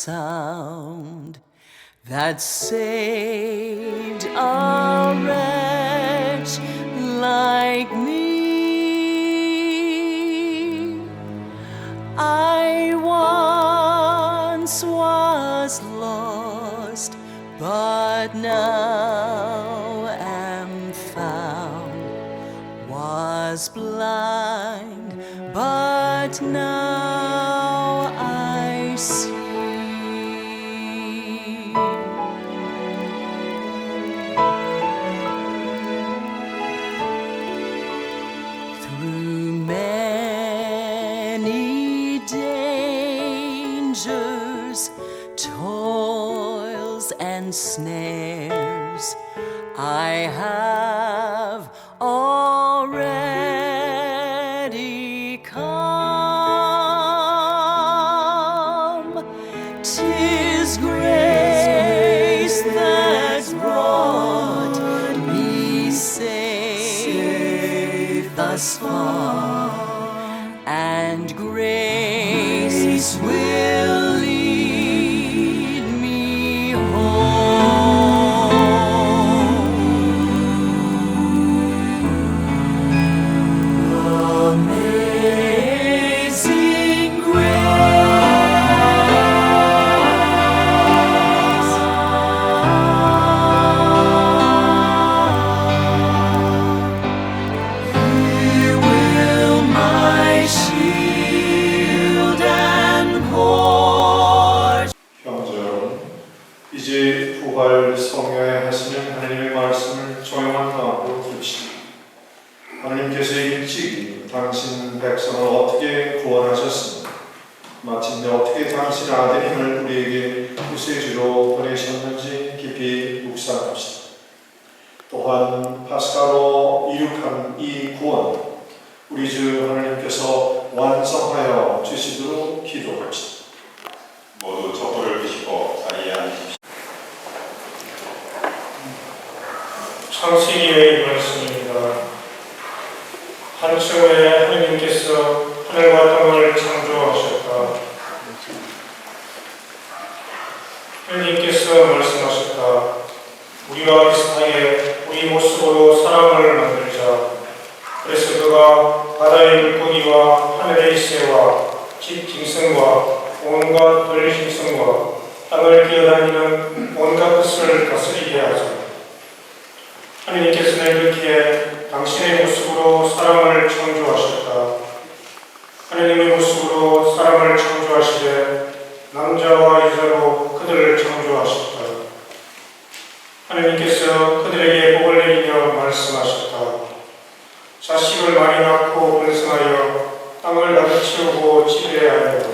sound that saved a wretch like me. I once was lost, but now am found, was blind, but now I see. Through many dangers, toils and snares, I have already come. 'Tis grace that's brought me safe thus far, and grace will lead me home. Amazing grace, He will my shield and porch. 형제 여러분, 이제 부활 성령에 하시는 하나님의 말씀을 조용한 마음으로 들읍시다. 하나님께서 일찍이 당신 백성을 어떻게 구원하셨습니까? 마침내 어떻게 당신 아들님을 우리에게 구세주로 보내셨는지 깊이 묵상합시다. 또한 파스카로 이룩한 이 구원, 우리 주 하나님께서 완성하여 주시도록 기도합시다. 모두 촛불을 끄시고 자리에 앉으십시오. 창세기의 말씀입니다. 한층에 하느님께서 하늘과 땅을 창조하셨다. 하느님께서 말씀하셨다. 우리와 비슷하게 우리 모습으로 사람을 만들자. 그래서 그가 바다의 물고기와 하늘의 새와 집 짐승과 온갖 들 짐승과 땅을 기어다니는 온갖 것을 다스리게 하자. 하느님께서는 이렇게 당신의 모습으로 사람을 창조하셨다. 하느님의 모습으로 사람을 창조하시되 남자와 여자로 그들을 창조하셨다. 하느님께서 그들에게 복을 내리며 말씀하셨다. 자식을 많이 낳고 번성하여 땅을 가득 채우고 지배하여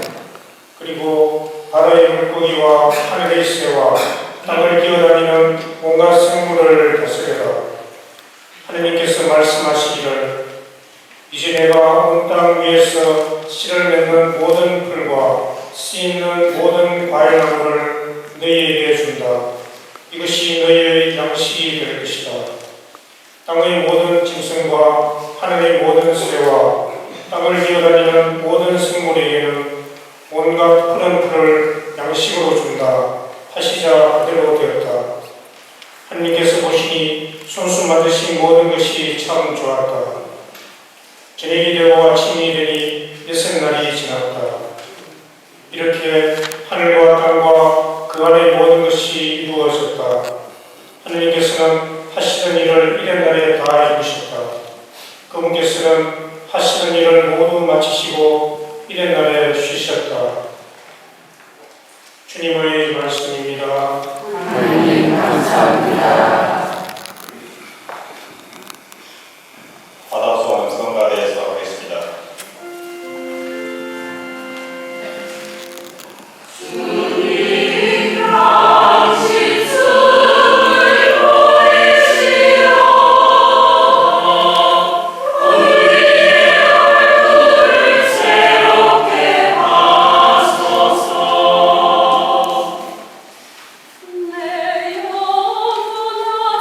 그리고 바다의 물고기와 하늘의 새와 땅을 기어다니는 온갖 생물을 다스려라. 하느님께서 말씀하시기를 이제 내가 온 땅 위에서 씨를 맺는 모든 풀과 씨 있는 모든 과일나무를 너희에게 준다. 이것이 너희의 양식이 될 것이다. 땅의 모든 짐승과 하늘의 모든 새와 땅을 기어다니는 모든 생물에게는 온갖 푸른 풀을 양식으로 준다. 하시자 그대로 되었다. 하느님께서 보시니 손수 만드신 모든 것이 참 좋았다. 저녁이 되고 아침이 되니 예색 날이 지났다. 이렇게 하늘과 땅과 그 안의 모든 것이 이루어졌다. 하느님께서는 하시던 일을 이른 날에 다 이루셨다. 그분께서는 하시던 일을 모두 마치시고 이른 날에 쉬셨다. 주님의 말씀입니다. 하나님 감사합니다. 받아서 성가대에서 하겠습니다. 내 영혼아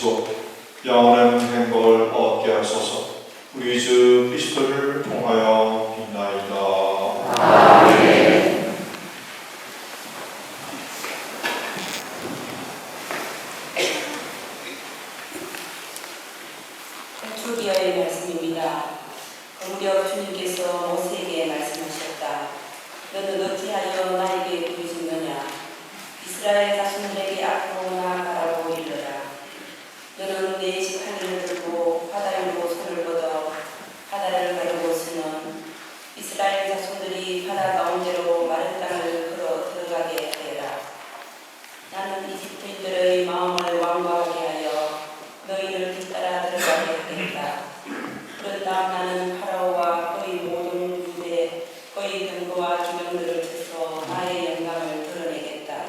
주시고 영원한 행복을 얻게 하소서. 우리 주 그리스도를 통하여 빛나이다. 아멘. 주기어의 말씀입니다. 무려 주님께서 모세에게 말씀하셨다. 너는 어찌하여 나에게 부르짖느냐? 이스라엘 자손들에게 앞으로 나아가라고 일러라. 너는 내 지팡이를 들고 바다 위로 손을 뻗어 바다를 가르고서는 이스라엘 자손들이 바다 가운데로 마른 땅을 걸어 들어가게 하여라. 나는 이집트인들의 마음을 완고하게 하여 너희를 뒤따라 들어가게 하겠다. 그런 다음 나는 파라오와 그의 모든 군대, 그의 병거와 기병들을 쳐서 나의 영광을 드러내겠다.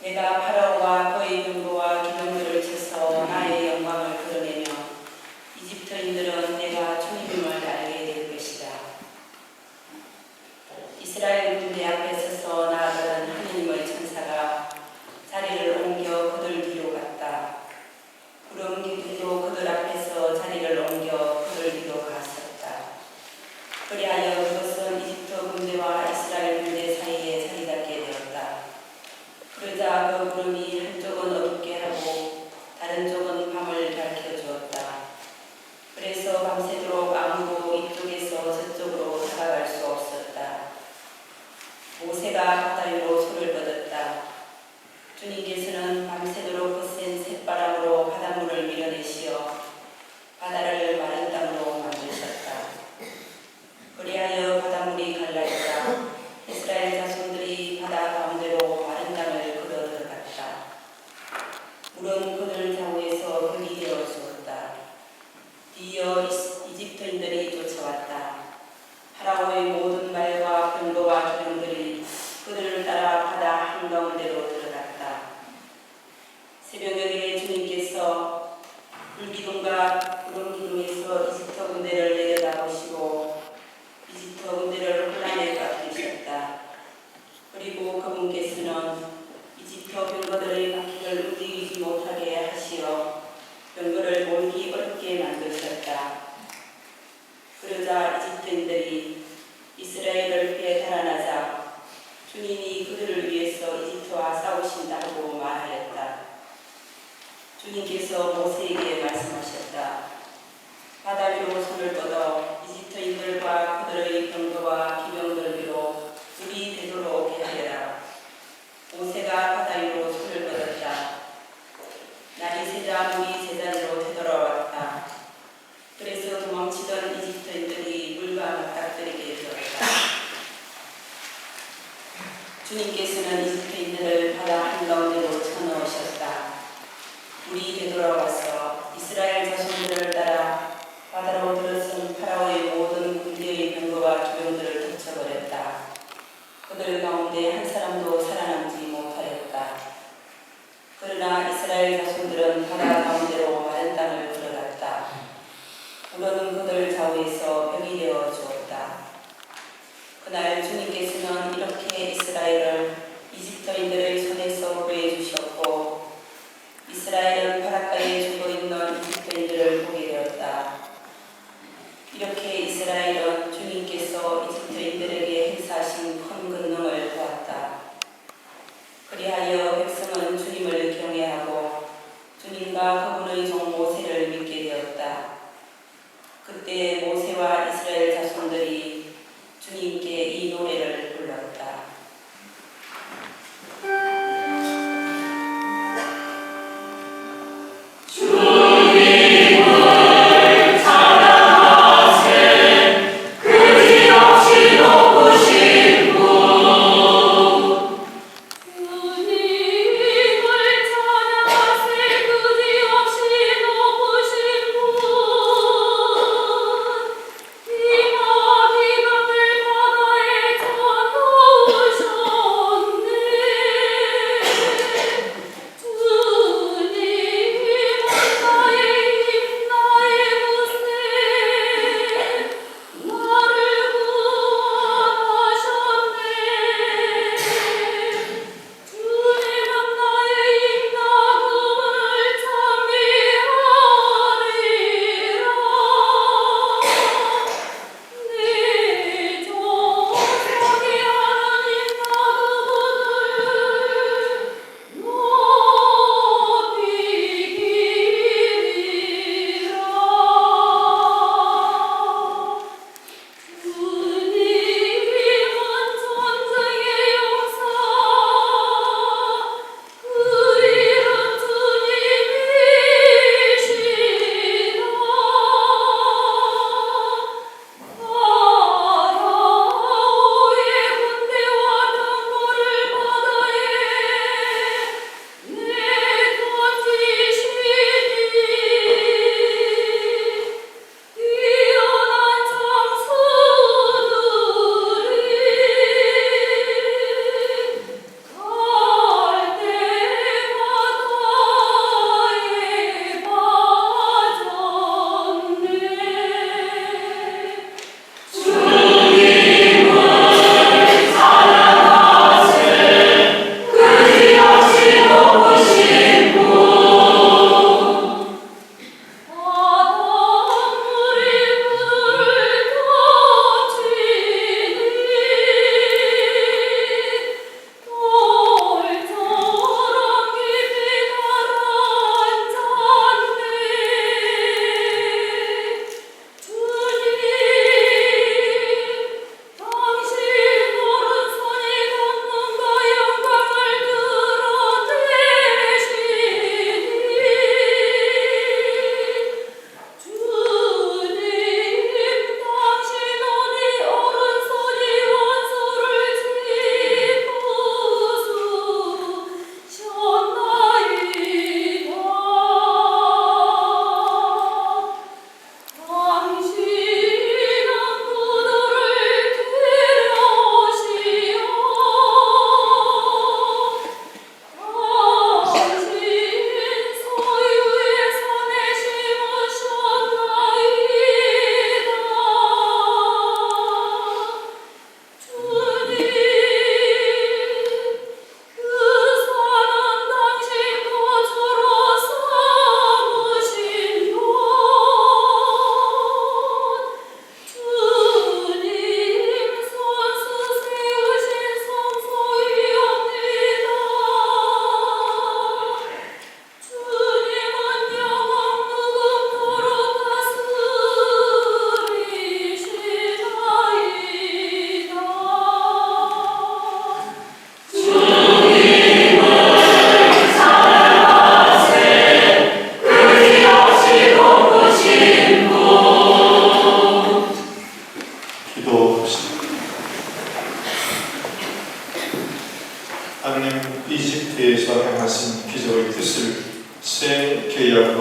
내가 파라오와 그의 병거와 기병들을 쳐서 나의 영광을 드러내며 이집트인들은 내가 주님임을 알게 될 것이다. 이스라엘 군대 앞에 서서 나아가던 하느님의 천사가 자리를 옮겨 그들 뒤로 갔다. 구름 기둥도 그들 앞에서 자리를 옮겨 그들 뒤로 갔었다. 그리하여 그것은 이집트 군대와 이스라엘 군대 사이에 자리 잡게 되었다. 그러자 그 구름이 한쪽은 어둡게 하고 다른 쪽은 밤을 밝혀주었다. 그래서 밤새도록 아무도 이쪽에서 저쪽으로 다가갈 수 없었다. 모세가 바다 위로 손을 뻗었다. 주님께서는 밤새도록 거센 쇳바람으로 바닷물을 밀어내시어 바다를 마른 땅으로 만드셨다. 그리하여 바닷물이 갈라졌다. 이스라엘 자손들이 바다 가운데로 마른 땅을 걸어 들어갔다. 물은 그들 좌우에서 흙이 되어 주었다. 뒤이어 이집트인들이 쫓아왔다. 파라오의 모든 말과 병거와 기병들이 그들을 따라 바다 한가운데로 들어갔다. 새벽녘에 주님께서 불기둥과 구름기둥에서 이집트 군대를 내려다보시고 이집트 군대를 혼란에 빠뜨리셨다. 그리고 그분께서는 이집트 병거들의 바퀴를 움직이지 못하게 하시어 병거를 몰기 어렵게 만드셨다. 그러자 이집트인들이 이스라엘을 피해 달아나자 주님이 그들을 위해서 이집트와 싸우신다고 말하였다. 주님께서 모세에게 말씀하셨다. 바다 위로 손을 뻗어 이집트인들과 그들의 병거와 기병들 위로 물이 되도록 하여라. 모세가 바다 위로 손을 뻗었다. 날이 새자 물이 제자리로 되돌아왔다. 그래서 도망치던 이집트인들이 물과 맞닥뜨리게 되었다. 주님께서는 이집트인들을 바다 한가운데로 쳐넣으셨다. 물이 되돌아와서 이스라엘 자손들을 따라 바다로 들어선 파라오의 모든 군대의 병거와 기병들을 덮쳐버렸다. 그들 가운데 한 사람도 살아남지 못하였다. 그러나 이스라엘 자손들은 바다 가운데로 마른 땅을 들어갔다. 물은 그들 좌우에서 벽이 되어 주었다. 그날 주님께서는 이렇게 이스라엘을 이집트인들의 손에서 구해 주셨고 이스라엘은 바닷가에 죽어 있는 이집트인들을 보게 되었다. 이렇게 이스라엘은 주님께서 이집트인들에게 행사하신 큰 권능을 보았다. 그리하여 백성은 주님을 경외하고 주님과 그분의 종 모세를 믿게 되었다. 그때 모세와 이스라엘 자손들이 주님께 이 노래를 불렀다.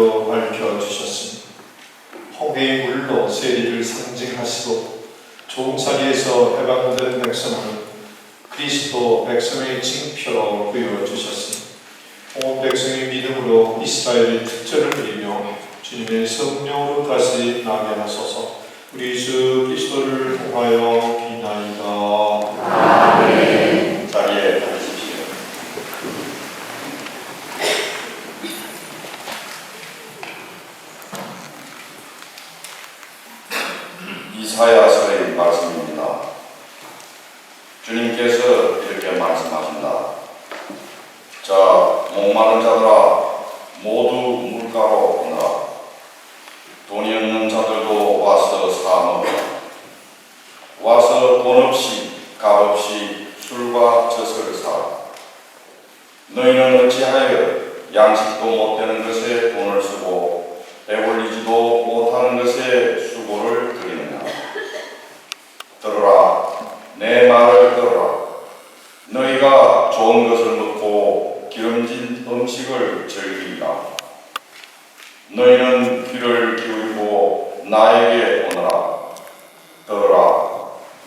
말씀으로 밝혀주셨으니 홍해의 물로 세리를 상징하시고 종살이에서 해방된 백성을 그리스도 백성의 징표로 부여주셨으니 온 백성의 믿음으로 이스라엘의 특전을 누리며 주님의 성령으로 다시 나게 하소서. 우리 주 그리스도를 통하여 비나이다. 아멘. 자리에 앉으십시오. 이사야서의 말씀입니다. 주님께서 이렇게 말씀하신다. 자, 목마른 자들아 모두 물가로 오너라. 돈이 없는 자들도 와서 사 먹으라. 와서 돈 없이 값 없이 술과 젖을 사라. 너희는 어찌하여 양식도 못 되는 것에 돈을 쓰고 배불리지도 못하는 것에 수고를 들이느냐. 들으라, 내 말을 들으라. 너희가 좋은 것을 먹고 기름진 음식을 즐기리라. 너희는 귀를 기울이고 나에게 오너라. 들으라,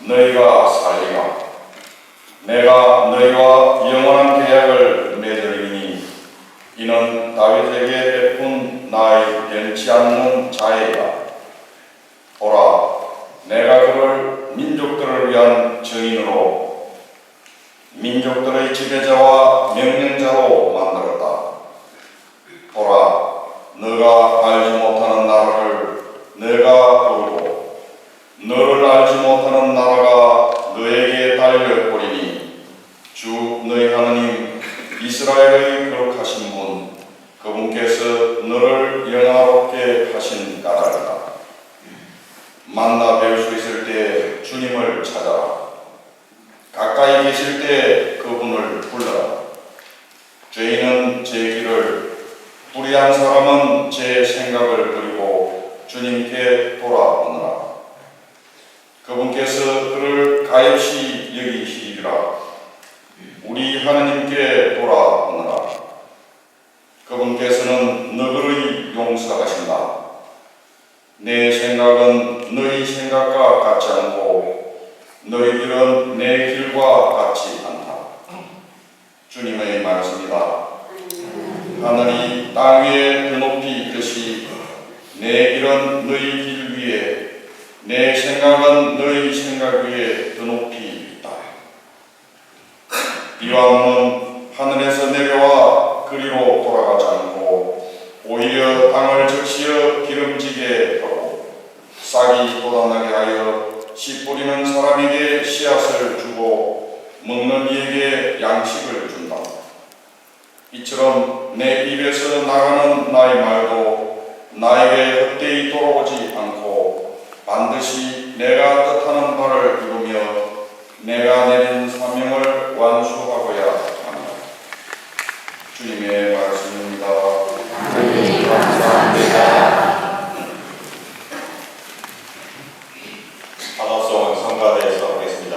너희가 살리라. 내가 너희와 영원한 계약을 맺으리니 이는 다윗에게 베푼 나의 변치 않는 자애이다. 보라, 내가 그를 민족들을 위한 증인으로 민족들의 지배자와 명령자로 만들었다. 보라, 너가 알지 못하는 나라를 내가 부르고 너를 알지 못하는 나라가 너에게 달려오리니 주 너희 하나님 이스라엘의 거룩하신 분 그분께서 너를 영화롭게 하신 까닭이다. 만나 뵐 수 있을 때 주님을 찾아라. 가까이 계실 때 그분을 불러라. 죄인은 제 길을, 불의한 사람은 제 생각을 버리고 주님께 돌아오느라. 그분께서 그를 가엾이 여기시리라. 우리 하나님께 돌아오느라. 그분께서는 너희를 용서하신다. 내 생각은 너희 생각과 같지 않고 너희 길은 내 길과 같지 않다. 주님의 말씀이다. 하늘이 땅 위에 드높이 있듯이 내 길은 너희 길 위에 내 생각은 너희 생각 위에 드높이 있다. 비와는 하늘에서 내려와 그리로 돌아가지 않고 오히려 땅을 적시어 기름지게 하고 싹이 돋아나게 하여 씨 뿌리는 사람에게 씨앗을 주고 먹는 이에게 양식을 준다. 이처럼 내 입에서 나가는 나의 말도 나에게 헛되이 돌아오지 않고 반드시 내가 뜻하는 바를 이루며 내가 내린 사명을 완수하고야 합니다. 주님의 말씀입니다. 하나님 감사합니다. 반합성은 성가대에서 하겠습니다.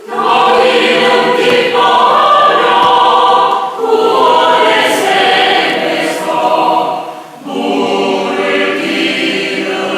너희는 기뻐하여 구원의 샘에서 물을 기르리라.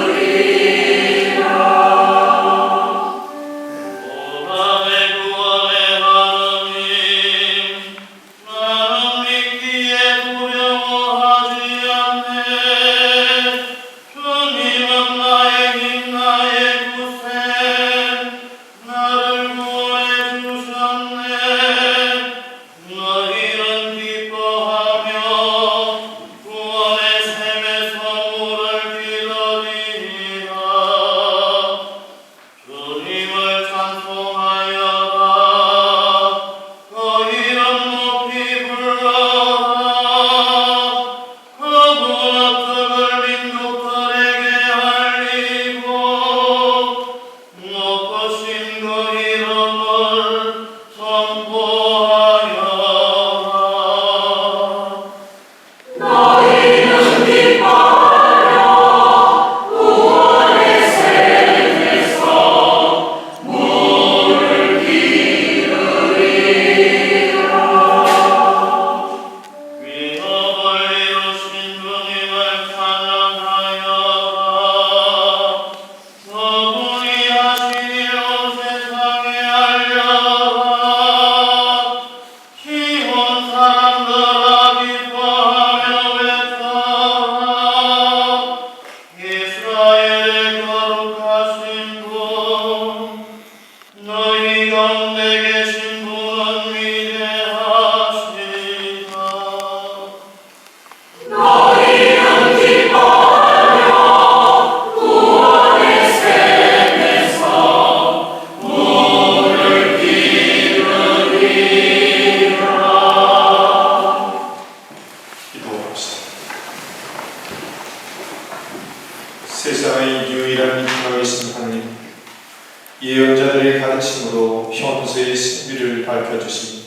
살아계심으로 현세의 승리를 밝혀주신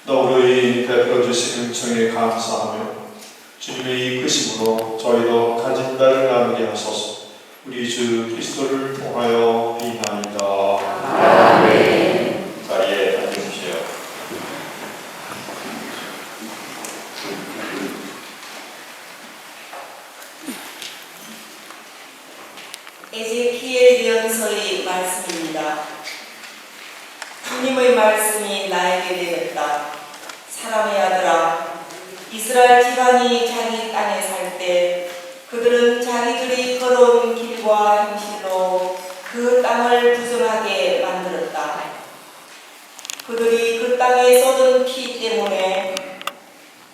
너그러이 베풀어주신 은총에 감사하며 주님의 이끄심으로 저희도 가진 바를 나누게 하소서. 우리 주 그리스도를 통하여 비나이다. 아멘. 자리에 앉으십시오. 에제키엘 예언서의 말씀입니다. 주님의 말씀이 나에게 내렸다. 사람의 아들아, 이스라엘 집안이 자기 땅에 살 때 그들은 자기들이 걸어온 길과 행실로 그 땅을 부정하게 만들었다. 그들이 그 땅에 쏟은 피 때문에,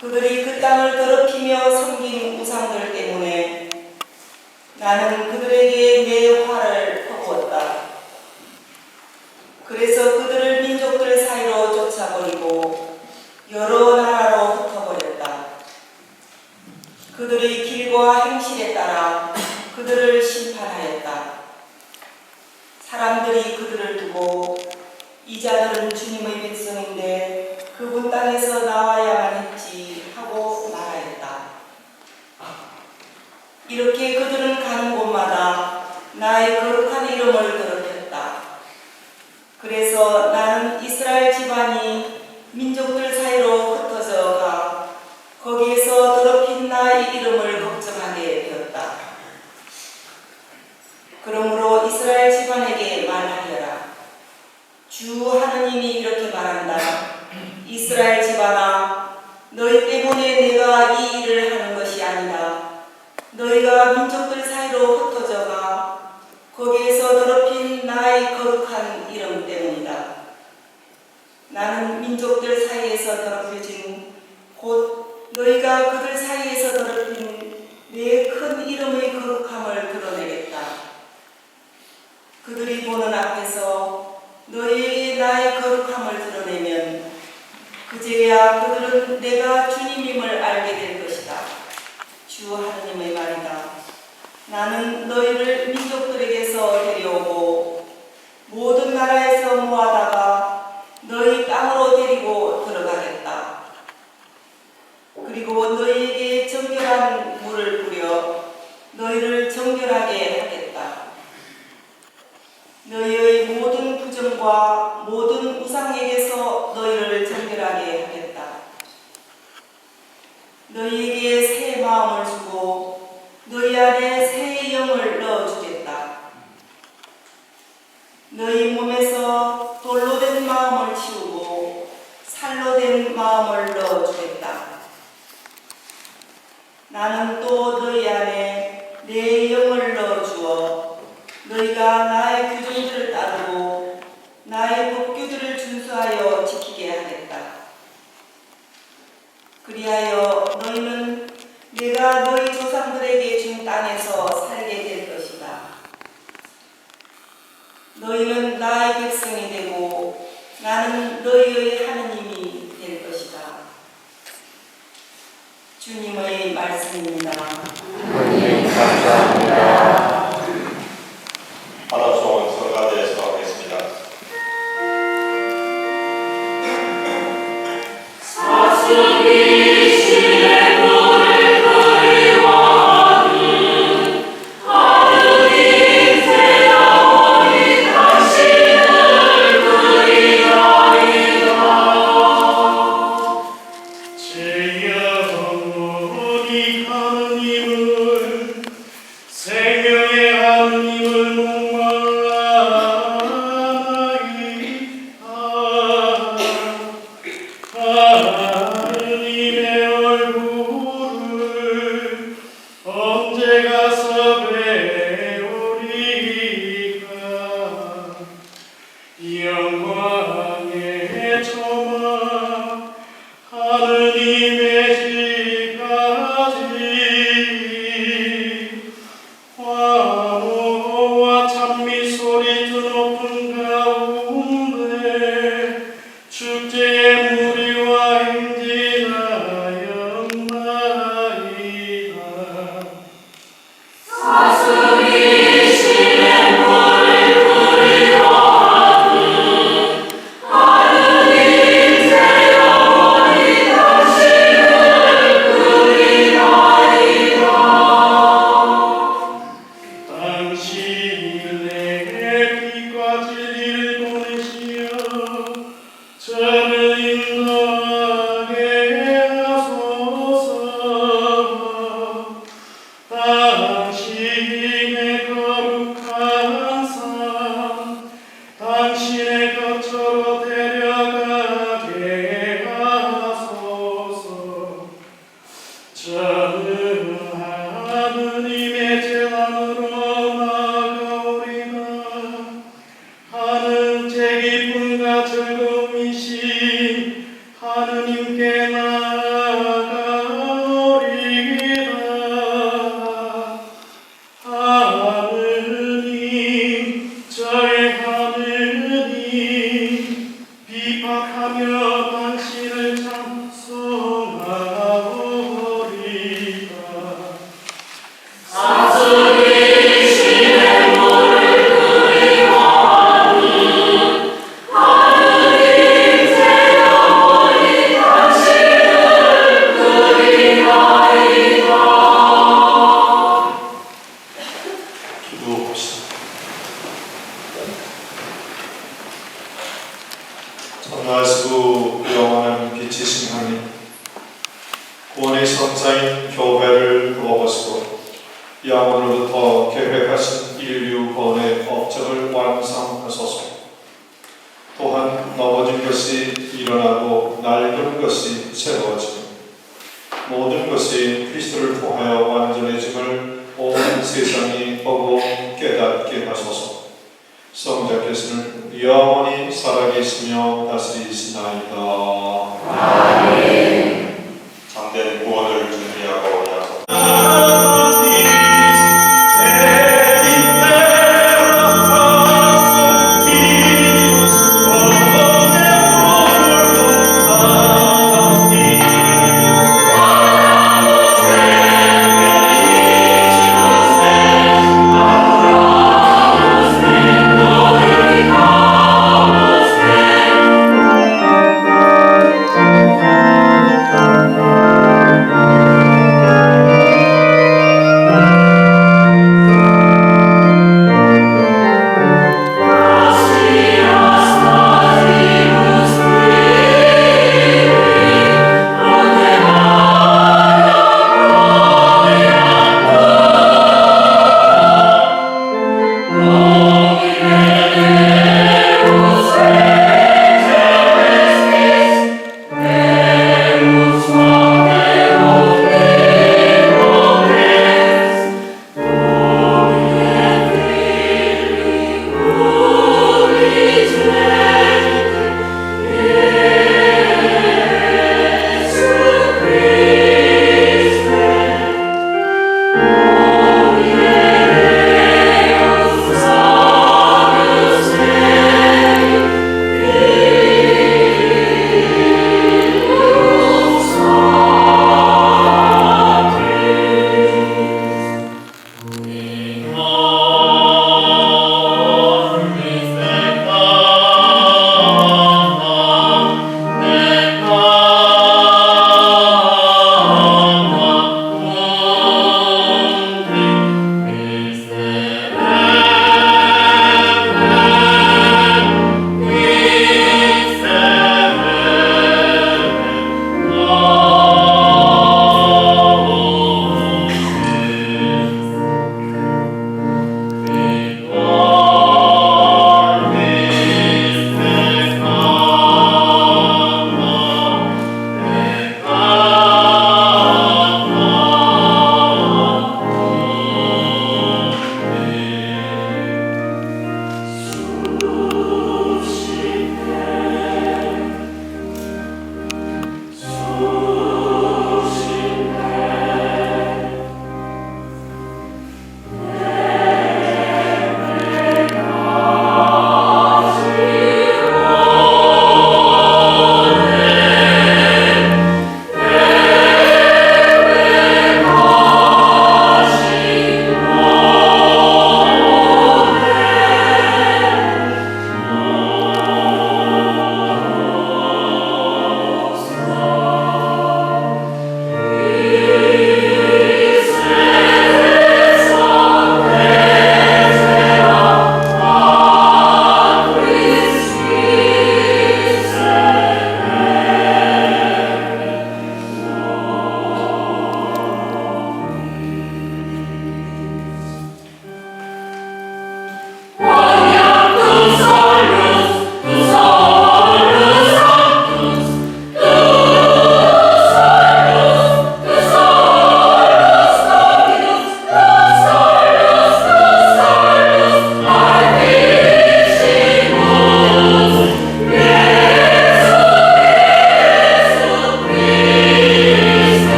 그들이 그 땅을 더럽히며 섬긴 우상들 때문에 나는 그들에게 내 화를 퍼부었다. 그래서 그들을 민족들 사이로 쫓아버리고 여러 나라로 흩어버렸다. 그들의 길과 행실에 따라 그들을 심판하였다. 사람들이 그들을 두고 이 자들은 주님의 백성인데 그분 땅에서 나와야만 했지 하고 말하였다. 이렇게 그들은 가는 곳마다 나의 거룩한 이름을 더럽혔다. 그래서 나는 이스라엘 집안이 민족들 사이로 흩어져 가 거기에서 더럽힌 나의 이름을 걱정하게 되었다. 그러므로 이스라엘 집안에게 말하여라. 주 하느님이 이렇게 말한다. 이스라엘 집안아, 너희 때문에 내가 이 일을 하는 것이 아니다. 너희가 민족들 사이로 흩어져가 거기에서 더럽힌 나의 거룩한 이름 때문이다. 나는 민족들 사이에서 더럽혀진 곧 너희가 그들 사이에서 더럽힌 내 큰 이름의 거룩함을 드러내겠다. 그들이 보는 앞에서 너희에게 나의 거룩함을 드러내면 그제야 그들은 내가 주님임을 알게 될 것이다. 주 하느님의 말이다. 나는 너희를 민족들에게서 데려오고 모든 나라에서 모아다가 너희 땅으로 데리고 들어가겠다. 그리고 너희에게 정결한 물을 뿌려 너희를 정결하게 하겠다. 너희의 모든 부정과 모든 우상에게서 너희를 정결하게 하겠다. 너희에게 새 마음을 주고 너희 안에 새 영을 넣어주겠다. 너희 몸에서 돌로 된 마음을 치우고 살로 된 마음을 넣어주겠다. 나는 또 너희 안에 내 영을 넣어주어 너희가 나의 규정들을 따르고 나의 법규들을 준수하여 지키게 하겠다. 그리하여 너희는 내가 너희 조상들에게 준 땅에서 살게 될 것이다. 너희는 나의 백성이 되고 나는 너희의 하느님이 될 것이다. 주님의 말씀입니다. 하나님 감사합니다. 하나 좋은 성가대에서 하겠습니다. 사슴이 신의 물을 그리워하는 하느님 세자원이 당신을 그리하리라. 제 영혼이 하느님을 생명의 하느님을 목마르나이다. 하느님의 얼굴을 언제 가서 배우리까. 영광의 조막 하느님의 저는 하느님의 재단으로 나아가오리나. 하는 제 기쁨과 즐거움이신 하느님께 나아가오리나. 하느님, 저의 하느님, 비박하며 당신을 찬송하오리다. 사슬이시의 물을 그리워하는 하느님 제 영혼이 당신을 그리하리라. 기도합시다. 전능하시고 영원한 빛이신 하나님, 구원의 성자인 교회를 구원하시고 영원으로부터 계획하신 인류 구원의 업적을 완성하소서. 또한 넘어진 것이 일어나고 낡은 것이 새로워지고 모든 것이 그리스도를 통하여 완전해짐을 온 세상이 보고 깨닫게 하소서. 성자께서는 영원히 살아계시며 다스리시나이다. 참된 구원을 준비하고 약속. Amen.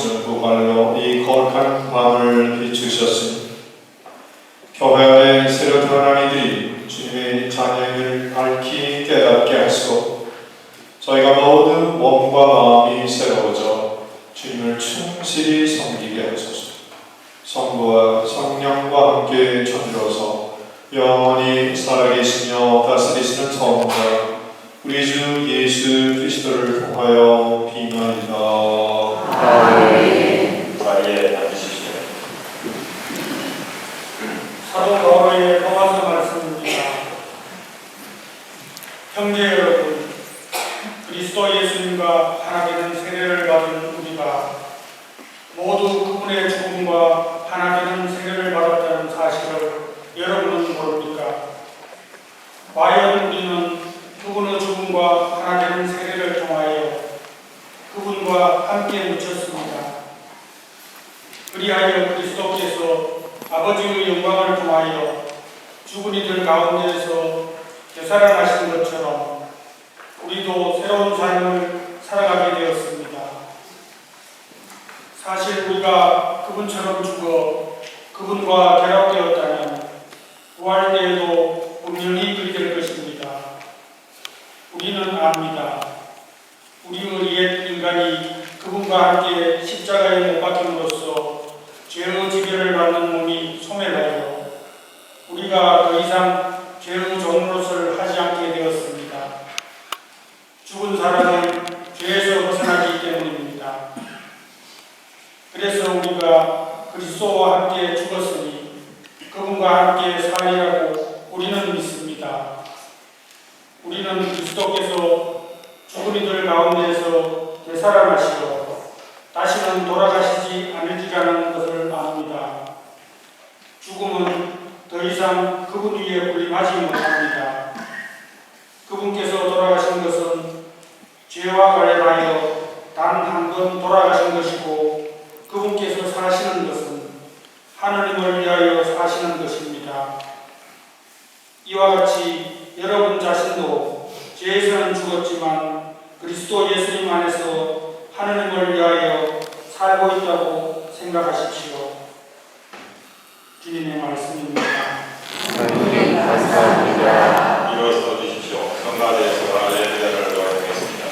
오시는 부활로 이 거룩한 밤을 비추셨으니 교회 안에 새로 태어난 이들이 주님의 자녀임을 밝히 깨닫게 하시고 저희가 모두 몸과 마음이 새로워져 주님을 충실히 섬기게 하소서. 성부와 성령과 함께 전으로서 영원히 살아계시며 다스리시는 성자 우리 주 예수 그리스도를 통하여 빙하리다. 자리에 앉으십시오. 사도 바울의 로마서 말씀입니다. 형제 여러분, 그리스도 예수님과 하나 되는 세례를 받은 우리가 모두 그분의 죽음과 하나 되는 세례를 받았다는 사실을 여러분은 모릅니까? 과연 우리는 그분의 죽음과 하나 되는 세례를 통하여 그분과 함께 묻혔습니다. 그리하여 그리스도께서 아버지의 영광을 통하여 죽은 이들 가운데에서 되살아나신 것처럼 우리도 새로운 삶을 살아가게 되었습니다. 사실 우리가 그분처럼 죽어 그분과 결합되었다면 부활 때에도 분명히 그리 될 것입니다. 우리는 압니다. 우리의 옛 인간이 그분과 함께 십자가에 못 박힘으로써 죄의 지배를 받는 몸이 소멸하여 우리가 더 이상 죄의 종노릇을 하지 않게 되었습니다. 죽은 사람은 죄에서 벗어나기 때문입니다. 그래서 우리가 그리스도와 함께 죽었으니 그분과 함께 살리라고 우리는 믿습니다. 우리는 그리스도께서 죽은 이들 가운데에서 되살아나시어 다시는 돌아가시지 않으리라는 것을 압니다. 죽음은 더 이상 그분 위에 군림하지 못합니다. 그분께서 돌아가신 것은 죄와 관련하여 단 한 번 돌아가신 것이고 그분께서 사시는 것은 하나님을 위하여 사시는 것입니다. 이와 같이 여러분 자신도 죄에서는 죽었지만 그리스도 예수님 안에서 하나님을 위하여 살고 있다고 생각하십시오. 주님의 말씀입니다. 일어서 주십시오. 성가대에서 예배를 도와드리겠습니다.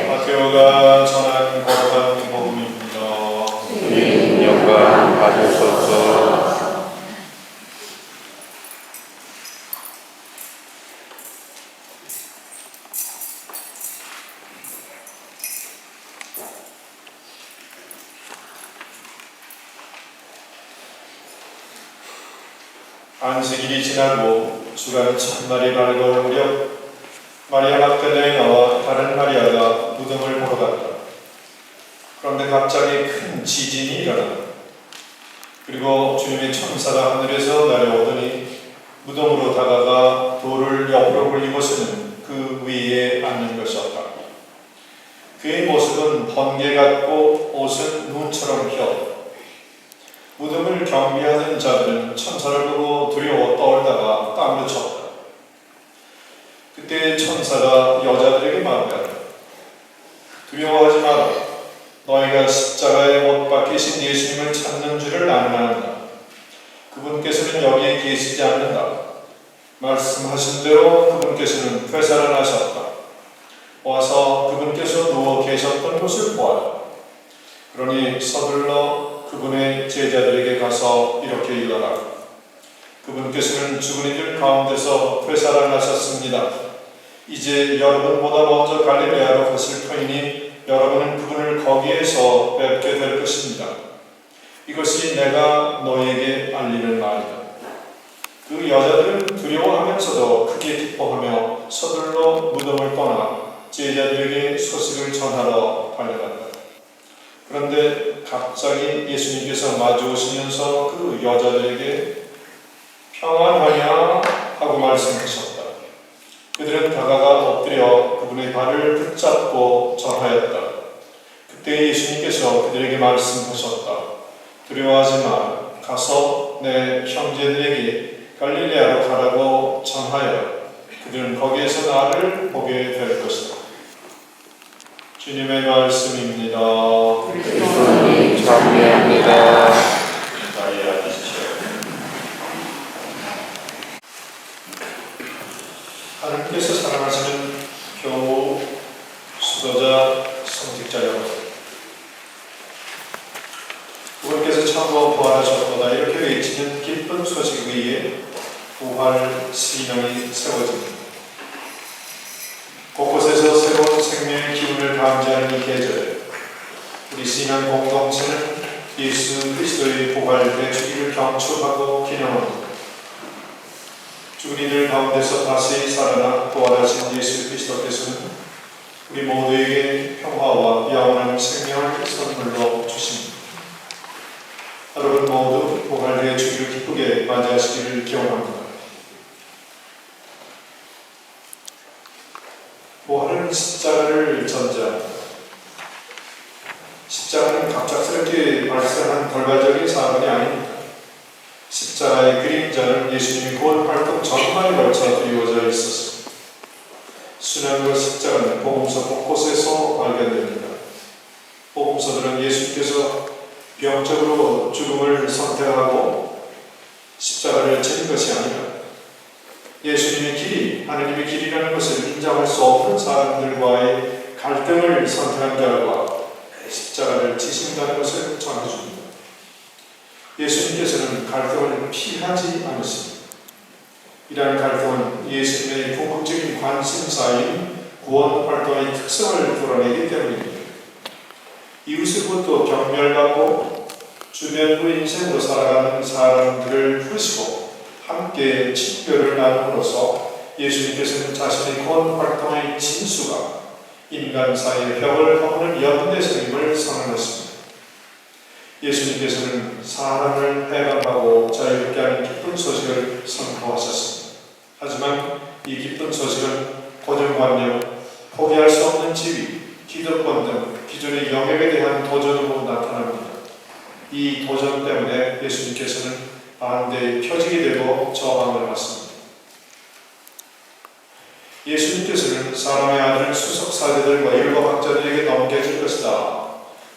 마테오가 전한 거룩한 복음입니다. 주님 영광 받으소서. 안식일이 지나고 주간 첫날이 밝아올 무렵 마리아 막달레나와 다른 마리아가 무덤을 보러 갔다. 그런데 갑자기 큰 지진이 일어났다. 그리고 주님의 천사가 하늘에서 내려오더니 무덤으로 다가가 돌을 옆으로 굴리고서는 그 위에 앉는 것이었다. 그의 모습은 번개 같고 옷은 눈처럼 휘었다. 무덤을 경비하는 자들은 천사를 보고 두려워 떨다가 땀을 쳤다. 그때 천사가 여자들에게 말하였다. 두려워하지 마라. 너희가 십자가에 못 박히신 예수님을 찾는 줄을 나는 안다. 그분께서는 여기에 계시지 않는다. 말씀하신 대로 그분께서는 되살아나셨다. 와서 그분께서 누워 계셨던 곳을 보아라. 그러니 서둘러 그분의 제자들에게 가서 이렇게 일러라. 그분께서는 죽은 이들 가운데서 되살아나셨습니다. 이제 여러분보다 먼저 갈릴레아로 가실 터이니 여러분은 그분을 거기에서 뵙게 될 것입니다. 이것이 내가 너희에게 알리는 말이다. 그 여자들은 두려워하면서도 크게 기뻐하며 서둘러 무덤을 떠나 제자들에게 소식을 전하러 달려갔다. 그런데 갑자기 예수님께서 마주오시면서 그 여자들에게 평안하냐 하고 말씀하셨다. 그들은 다가가 엎드려 그분의 발을 붙잡고 절하였다. 그때 예수님께서 그들에게 말씀하셨다. 두려워하지 마. 가서 내 형제들에게 갈릴레아로 가라고 전하여 그들은 거기에서 나를 보게 될 것이다. 주님의 말씀입니다. 주님 찬미합니다. 자리에 앉으십시오. 하나님께서 사랑하시는 교우, 수도자, 성직자 여러분, 그분께서 참으로 부활하셨도다 이렇게 외치는 기쁜 소식 위에 부활 신앙이 세워집니다. 곳곳에서 새로운 생명의 기운을 감지하는 이 계절에 우리 신앙 공동체는 예수 그리스도의 부활 대주기를 경축하고 기념합니다. 죽은 이들 가운데서 다시 살아나 부활하신 예수 그리스도께서는 우리 모두에게 평화와 영원한 생명을 선물로 주십니다. 여러분 모두 부활 대주기를 기쁘게 맞이하시기를 기원합니다. 부활은 십자가를 전제합니다. 십자가는 갑작스럽게 발생한 결과적인 사건이 아닙니다. 십자가의 그림자는 예수님이 곧 활동 전반에 걸쳐 드리워져 있었습니다. 순환과 십자가는 복음서 곳곳에서 발견됩니다. 복음서들은 예수님께서 병적으로 죽음을 선택하고 십자가를 지는 것이 아니라 예수님의 길이 하나님의 길이라는 것을 인정할 수 없는 사람들과의 갈등을 선택한 결과 십자가를 지신다는 것을 전해줍니다. 예수님께서는 갈등을 피하지 않으십니다. 이러한 갈등은 예수님의 궁극적인 관심사인 구원 활동의 특성을 드러내기 때문입니다. 이웃으로부터 경멸받고 주변부 인생으로 살아가는 사람들을 부르시고 함께 친교를 나눔으로써 예수님께서는 자신의 구원 활동의 진수가 인간 사이의 벽을 허무는 연대성임을 선언하십니다. 예수님께서는 사람을 해방하고 자유롭게 하는 기쁜 소식을 선포하셨습니다. 하지만 이 기쁜 소식은 고정관념, 포기할 수 없는 지위, 기득권 등 기존의 영역에 대한 도전으로 나타납니다. 이 도전 때문에 예수님께서는 반대의 표적이 되고 저항을 받습니다. 예수님께서는 사람의 아들을 수석 사제들과 율법 학자들에게 넘겨줄 것이다.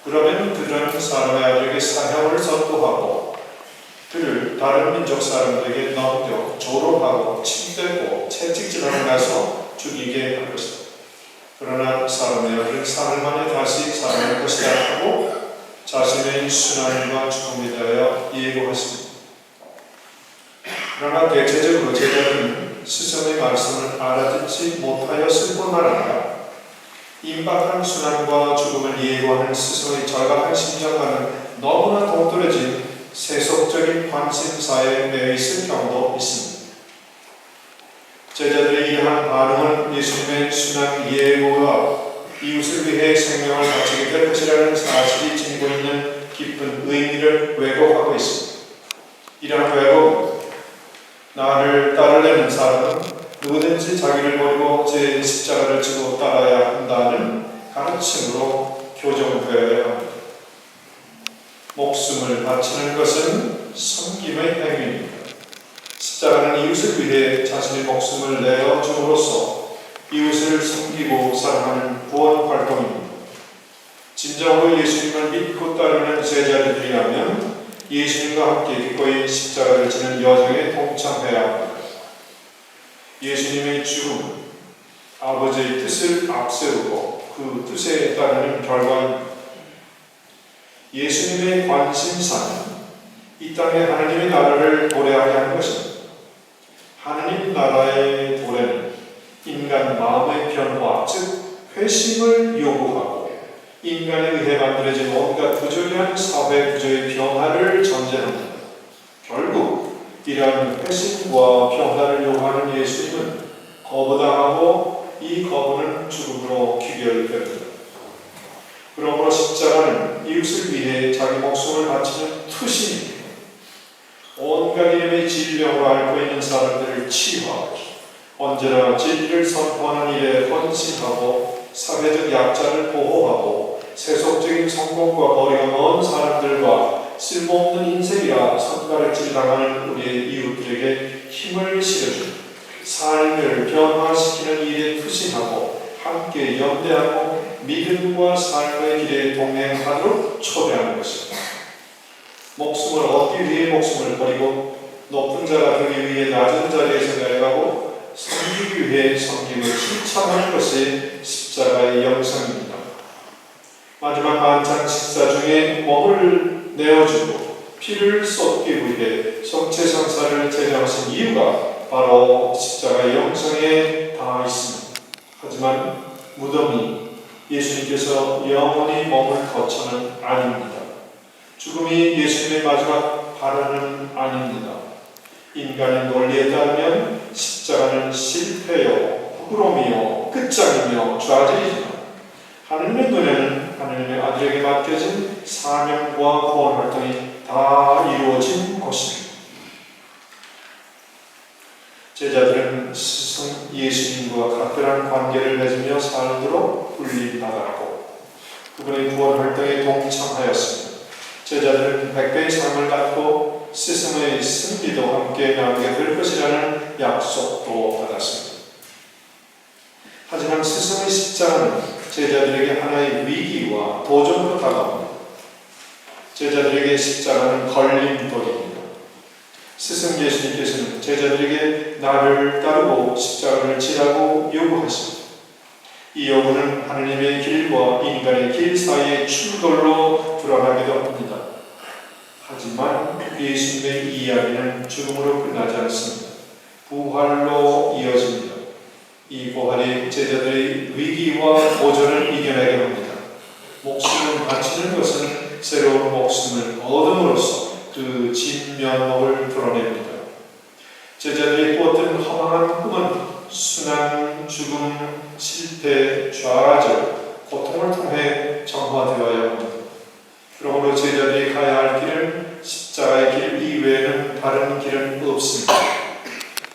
그러면 그들은 사람의 아들에게 사형을 선고하고 그를 다른 민족 사람들에게 넘겨 조롱하고 침대고 채찍질하고 나서 죽이게 할 것이다. 그러나 사람의 어린 사흘 만에 다시 살아날 것이다 하고 자신의 순환과 죽음에 대하여 예고했습니다. 그러나 대체적으로 제자들은 스승의 말씀을 알아듣지 못하였을 뿐만 아니라 임박한 순환과 죽음을 예고하는 스승의 절박한 심정과는 너무나 동떨어진 세속적인 관심사에 매여 있을 경우도 있습니다. 제자들의 이러한 반응은 예수님의 순환 예고와 이웃을 위해 생명을 바치게 될 것이라는 사실이 지니고 있는 깊은 의미를 왜곡하고 있습니다. 이러한 왜곡은 나를 따르려는 사람은 누구든지 자기를 버리고 제 십자가를 지고 따라야 한다는 가르침으로 교정되어야 합니다. 목숨을 바치는 것은 섬김의 행위입니다. 십자가는 이웃을 위해 자신의 목숨을 내어줌으로써 이웃을 섬기고 사랑하는 구원 활동입니다. 진정으로 예수님을 믿고 따르는 제자들이라면 예수님과 함께 기꺼이 십자가를 지는 여정에 동참해야 합니다. 예수님의 죽음은 아버지의 뜻을 앞세우고 그 뜻에 따르는 결과입니다. 예수님의 관심사는 이 땅에 하나님의 나라를 도래하게 하는 것입니다. 하나님 나라의 도래는 인간 마음의 변화, 즉 회심을 요구하고 인간에 의해 만들어진 온갖 부조리한 사회 구조의 변화를 전제합니다. 결국 이러한 회심과 변화를 요구하는 예수님은 거부당하고 이 거부는 죽음으로 귀결됩니다. 그러므로 십자가는 이웃을 위해 자기 목숨을 바치는 투신입니다. 온갖 이름의 질병으로 앓고 있는 사람들을 치유하고 언제나 진리를 선포하는 일에 헌신하고 사회적 약자를 보호하고 세속적인 성공과 거리가 먼 사람들과 쓸모없는 인생이라 손가락질 당하는 우리의 이웃들에게 힘을 실어주고 삶을 변화시키는 일에 투신하고 함께 연대하고 믿음과 삶의 길에 동행하도록 초대하는 것입니다. 목숨을 얻기 위해 목숨을 버리고 높은 자가 되기 위해 낮은 자리에서 내려가고 섬기기 위해 섬김을 실천하는 것이 십자가의 영성입니다. 마지막 만찬 식사 중에 몸을 내어주고 피를 쏟기 위해 성체성사를 제정하신 이유가 바로 십자가의 영성에 닿아 있습니다. 하지만 무덤이 예수님께서 영원히 머물 거처는 아닙니다. 죽음이 예수님의 마지막 발언은 아닙니다. 인간의 논리에 따르면 십자가는 실패요, 부끄러움이요, 끝장이며 좌절이지만 하느님의 눈에는 하느님의 아들에게 맡겨진 사명과 구원 활동이 다 이루어진 곳입니다. 제자들은 스승 예수님과 각별한 관계를 맺으며 살도록 훈련받았고 그분의 구원 활동에 동참하였습니다. 제자들은 백배의 상을 받고 스승의 승리도 함께 나누게 될 것이라는 약속도 받았습니다. 하지만 스승의 십자가는 제자들에게 하나의 위기와 도전으로 다가옵니다. 제자들에게 십자가는 걸림돌입니다. 스승 예수님께서는 제자들에게 나를 따르고 십자가를 지라고 요구하십니다. 이 요구는 하느님의 길과 인간의 길 사이의 충돌로 드러나기도 합니다. 하지만 예수님의 이야기는 죽음으로 끝나지 않습니다. 부활로 이어집니다. 이 부활이 제자들의 위기와 도전을 이겨내게 합니다. 목숨을 바치는 것은 새로운 목숨을 얻음으로써 그 진면목을 드러냅니다. 제자들이 꾸었던 허망한 꿈은 순환, 죽음, 실패, 좌절, 고통을 통해 정화되어야 합니다. 그러므로 제자들이 가야 할 길은 십자가의 길 이외에는 다른 길은 없습니다.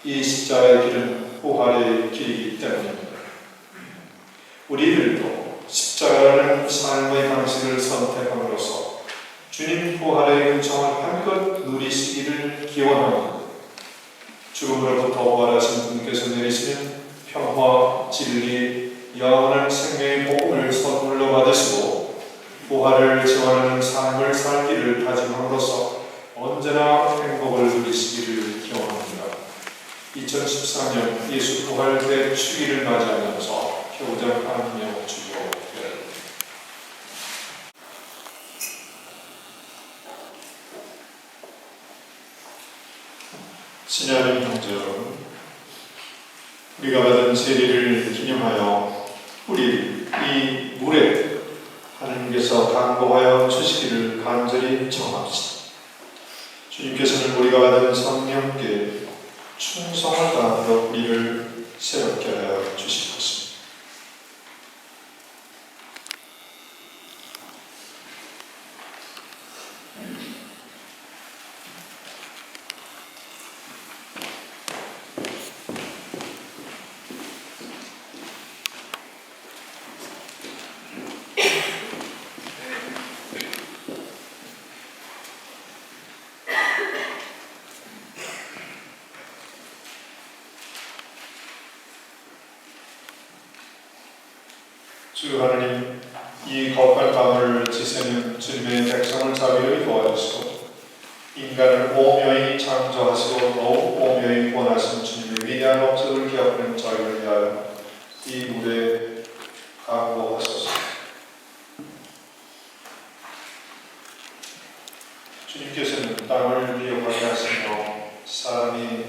이 십자가의 길은 부활의 길이기 때문입니다. 우리들도 십자가라는 삶의 방식을 선택함으로써 주님 부활의 은총을 한껏 누리시기를 기원합니다. 죽음으로부터 부활하신 분께서 내리시는 평화, 진리, 영원한 생명의 복음을 선물로 받으시고 부활을 지원하는 삶을 살기를 다짐함으로써 언제나 행복을 누리시기를 기원합니다. 2014년 예수 부활 대축일을 맞이하면서 교장 안녕 주요. 친애하는 형제 여러분, 우리가 받은 세례를 기념하여 우리 이 물에 하나님께서 강구하여 주시기를 간절히 청합시다. 주님께서는 우리가 받은 성령께 충성을 다함으로 우리를 새롭게 하여 주실 것입니다. 주 하나님, 이 거룩한 밤을 지새는 주님의 백성을 자비를 도와주시고 인간을 오묘히 창조하시고 더욱 오묘히 구원하신 주님의 위대한 업적을 기억하는 저희를 위하여 이 물에 강구하소서. 주님께서는 땅을 비옥하게 하시며 사람이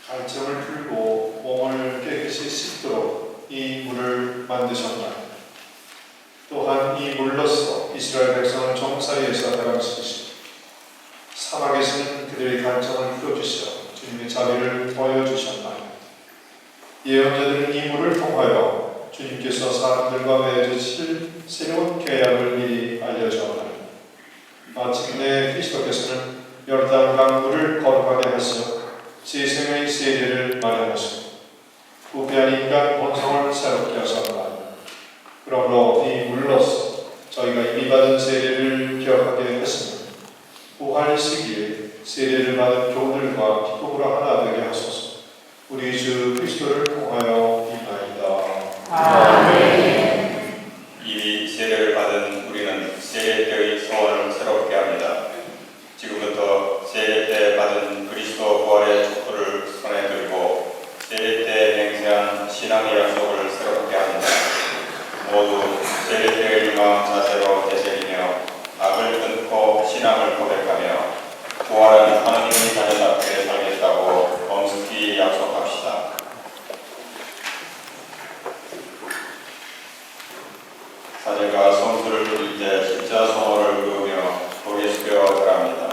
갈증을 풀고 몸을 깨끗이 씻도록 이 물을 만드셨나니 또한 이 물로서 이스라엘 백성을 종사위에서 해방시키시고 사막에서는 그들의 갈증을 풀어주시어 주님의 자비를 보여주셨나니 예언자들은 이 물을 통하여 주님께서 사람들과 맺으실 새로운 계약을 미리 알려주었나니 마침내 그리스도께서는 요르단 물을 거룩하게 하시어 재생의 세례를 마련하시고 부패한 인간 본성을 새롭게 하셨나니 그러므로 이 물로서 저희가 이미 받은 세례를 기억하게 했으며 부활 시기에 세례를 받은 교우들과 기쁨으로 하나 되게 하소서. 우리 주 그리스도를 통하여 기도하나이다. 아멘. 이미 세례를 받은 우리는 세례 때의 소원을 새롭게 합니다. 지금부터 세례 때 받은 그리스도 부활의 촛불을 손에 들고 세례 때 맹세한 신앙의 약속을 새롭게 합니다. 모두 세례 때의 유망 자세로 되새기며 악을 끊고 신앙을 고백하며 부활한 하나님의 자녀답게 살겠다고 엄숙히 약속합시다. 사제가 성수를 부릴 때 십자 성호를 그으며 고개 숙여 들어갑니다.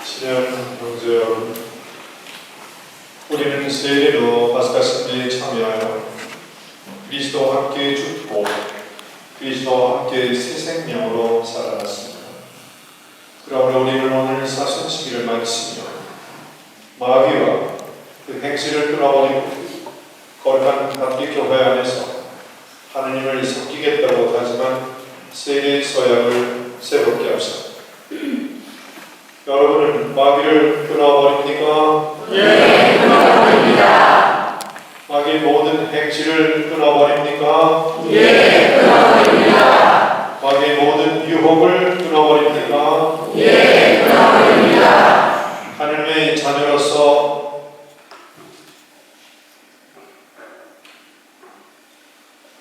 친애하는 형제 여러분, 우리는 세례로 파스카 신비에 참여하여 그리스도와 함께 죽고 그리스도와 함께 새 생명으로 살아났습니다. 그러므로 우리는 오늘 사순시기를 마치며 마귀와 그 행실을 끊어버리고 거룩한 감리교회 안에서 하느님을 섬기겠다고 다짐한 세례 서약을 새롭게 합시다. 여러분은 마귀를 끊어버립니까? 네, 끊어버립니다. 마귀의 모든 행실을 끊어버립니까? 네, 끊어버립니다. 마귀의 모든 유혹을 끊어버립니까? 네, 끊어버립니다. 하나님의 자녀로서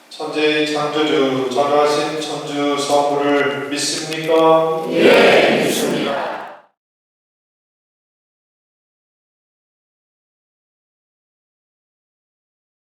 천재의 창조주 전하신 천주 성부를 믿습니까? 네, 믿습니다.